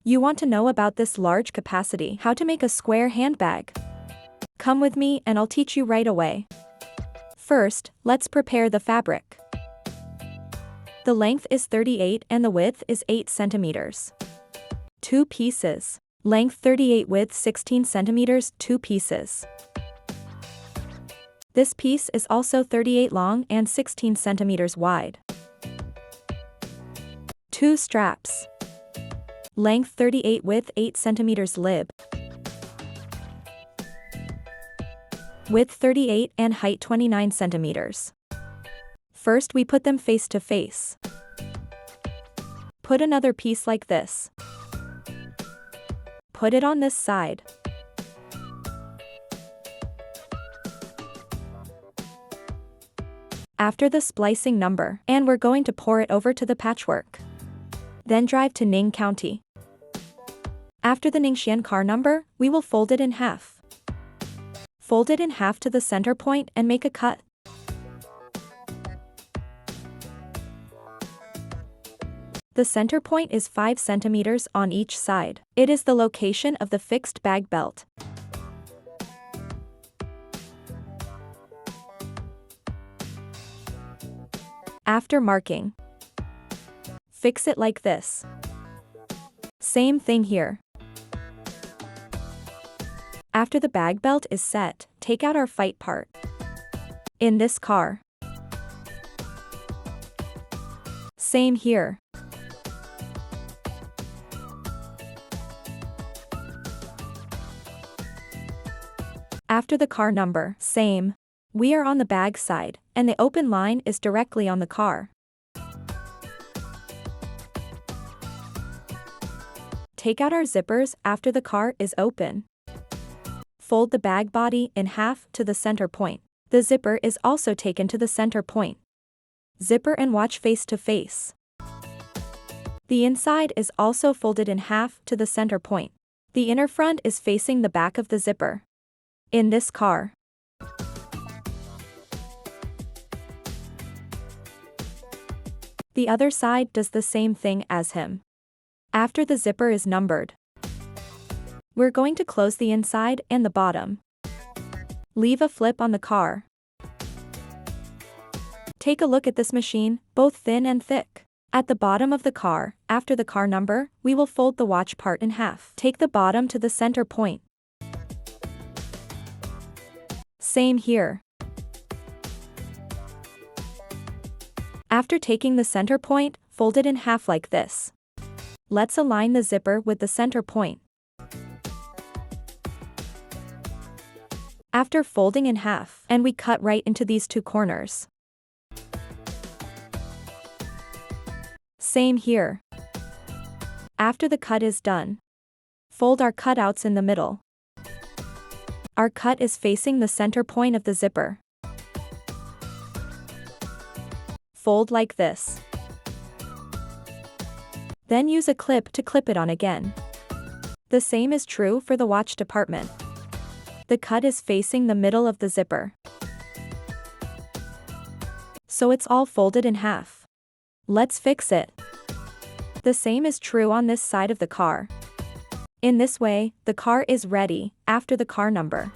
You want to know about this large capacity, how to make a square handbag? Come with me and I'll teach you right away. First, let's prepare the fabric. The length is 38 and the width is 8 centimeters. 2 pieces. Length 38, width 16 centimeters, 2 pieces. This piece is also 38 long and 16 centimeters wide. 2 straps. Length 38, width 8 centimeters, lib. Width 38 and height 29 centimeters. First we put them face to face. Put another piece like this. Put it on this side. After the splicing number, and we're going to pour it over to the patchwork. Then drive to Ning County. After the Ningxian car number, we will fold it in half. Fold it in half to the center point and make a cut. The center point is 5 centimeters on each side. It is the location of the fixed bag belt. After marking, fix it like this. Same thing here. After the bag belt is set, take out our fight part. In this car. Same here. After the car number, same. We are on the bag side, and the open line is directly on the car. Take out our zippers after the car is open. Fold the bag body in half to the center point. The zipper is also taken to the center point. Zipper and watch face to face. The inside is also folded in half to the center point. The inner front is facing the back of the zipper. In this car. The other side does the same thing as him. After the zipper is numbered, we're going to close the inside and the bottom. Leave a flip on the car. Take a look at this machine, both thin and thick. At the bottom of the car, after the car number, we will fold the watch part in half. Take the bottom to the center point. Same here. After taking the center point, fold it in half like this. Let's align the zipper with the center point. After folding in half, and we cut right into these 2 corners. Same here. After the cut is done, fold our cutouts in the middle. Our cut is facing the center point of the zipper. Fold like this. Then use a clip to clip it on again. The same is true for the watch department. The cut is facing the middle of the zipper. So it's all folded in half. Let's fix it. The same is true on this side of the car. In this way, the car is ready, after the car number.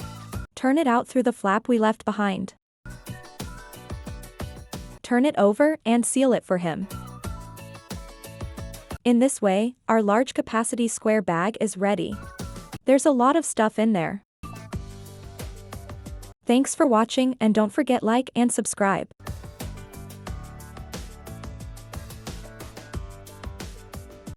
Turn it out through the flap we left behind. Turn it over and seal it for him. In this way, our large capacity square bag is ready. There's a lot of stuff in there. Thanks for watching and don't forget like and subscribe.